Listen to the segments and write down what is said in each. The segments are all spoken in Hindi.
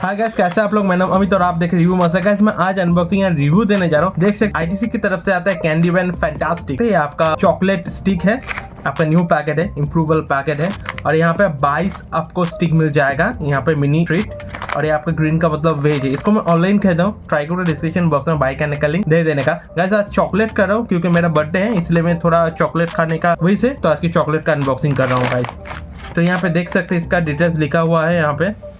हाय गाइस, कैसे आप लोग? मैं नाम अमित और आप देख रहे रिव्यू मस्त गाइस। मैं आज अनबॉक्सिंग एंड रिव्यू देने जा रहा हूँ। देख सकते आईटीसी की तरफ से आता है कैंडी वैन फैंटास्टिक। ये आपका चॉकलेट स्टिक है, आपका न्यू पैकेट है, इम्प्रूवल पैकेट है और यहाँ पे 22 आपको स्टिक मिल जाएगा। यहाँ पे मिनी ट्रीट और ये आपका ग्रीन का मतलब वेज है। इसको मैं ऑनलाइन कहता हूँ, ट्राई करो डिस्क्रिप्शन बॉक्स में बाय करने का लिंक दे देने का। गाइस आज चॉकलेट कर रहा हूँ क्योंकि मेरा बर्थडे है, इसलिए मैं थोड़ा चॉकलेट खाने का वही से तो आज की चॉकलेट का अनबॉक्सिंग कर रहा हूँ गाइस। तो यहाँ पे देख सकते हैं इसका डिटेल्स लिखा हुआ है यहाँ पे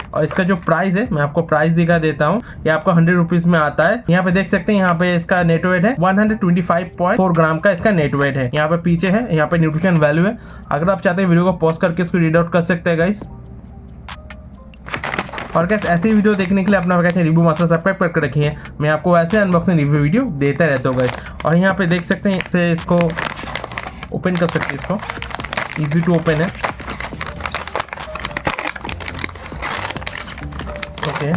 और इसका जो प्राइस है मैं आपको प्राइस दिखा देता हूँ। ये आपको 100 रुपीज में आता है। यहाँ पे देख सकते हैं, यहाँ पे इसका नेट वेट है 125.4 ग्राम का इसका नेट वेट है। यहाँ पे पीछे है, यहाँ पे न्यूट्रिशन वैल्यू है। अगर आप चाहते हैं वीडियो को पॉज करके इसको रीड आउट कर सकते हैं गाइस। और कैसे ऐसी वीडियो देखने के लिए अपना कैसे रिव्यू मास्टर सब्सक्राइब करके रखिए। मैं आपको ऐसे अनबॉक्सिंग रिव्यू वीडियो देता रहता हूँ गाइस। और यहाँ पे देख सकते हैं इसे इसको ओपन कर सकते हैं, इसको इजी टू ओपन है। ओके,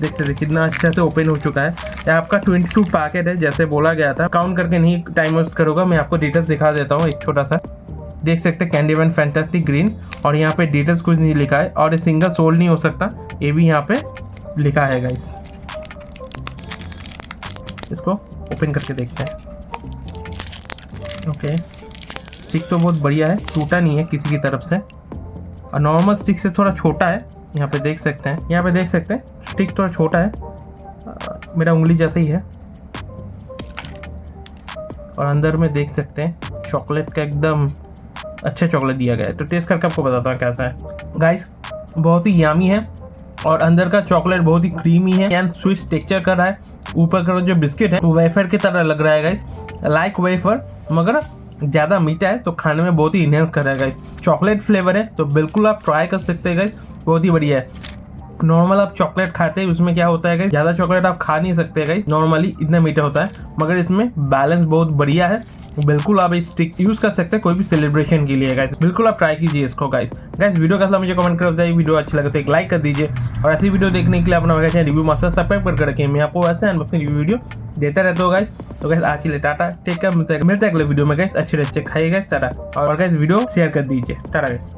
देख सकते कितना अच्छा से ओपन हो चुका है। ये आपका 22 पैकेट है जैसे बोला गया था। काउंट करके नहीं टाइम वेस्ट करूँगा, मैं आपको डिटेल्स दिखा देता हूँ एक छोटा सा। देख सकते हैं कैंडी वैन फैंटास्टिक ग्रीन और यहाँ पे डिटेल्स कुछ नहीं लिखा है और ये सिंगल सोल्ड नहीं हो सकता, ये भी यहाँ पे लिखा है गाइस। इसको ओपन करके देखते हैं। ओके, स्टिक तो बहुत बढ़िया है, टूटा नहीं है किसी की तरफ से और नॉर्मल स्टिक से थोड़ा छोटा है। यहाँ पे देख सकते हैं, यहाँ पे देख सकते हैं स्टिक थोड़ा छोटा है, मेरा उंगली जैसे ही है। और अंदर में देख सकते हैं चॉकलेट का एकदम अच्छा चॉकलेट दिया गया है। तो टेस्ट करके आपको बताता हूँ कैसा है गाइस। बहुत ही यामी है और अंदर का चॉकलेट बहुत ही क्रीमी है एंड स्वीट टेक्सचर कर रहा है। ऊपर का जो बिस्किट है वो वेफर की तरह लग रहा है गाइस, लाइक वेफर, मगर ज़्यादा मीठा है तो खाने में बहुत ही इनहेंस कर रहा है गाइस। चॉकलेट फ्लेवर है तो बिल्कुल आप ट्राई कर सकते हैं गाइस, बहुत ही बढ़िया है। नॉर्मल आप चॉकलेट खाते हैं उसमें क्या होता है गाइस, ज़्यादा चॉकलेट आप खा नहीं सकते गाइस, नॉर्मली इतना मीठा होता है, मगर इसमें बैलेंस बहुत बढ़िया है। बिल्कुल आप इस स्टिक यूज कर सकते हैं कोई भी सेलिब्रेशन के लिए गाइस। बिल्कुल आप ट्राई कीजिए इसको गाइस। वीडियो कैसा मुझे कमेंट कर बताइए। वीडियो अच्छी लगे तो एक लाइक कर दीजिए और ऐसी वीडियो देखने के लिए अपना चैनल रिव्यू मास्टर सब्सक्राइब करके रखिए। मैं आपको ऐसे अनबॉक्सिंग रिव्यू वीडियो देता रहता हूँ गाइस। तो गाइस आज के लिए टाटा, टेक केयर, मिलते हैं अगले वीडियो में गाइस। अच्छे खाइए गाइस, टाटा। और गाइस वीडियो शेयर कर दीजिए, टाटा गाइस।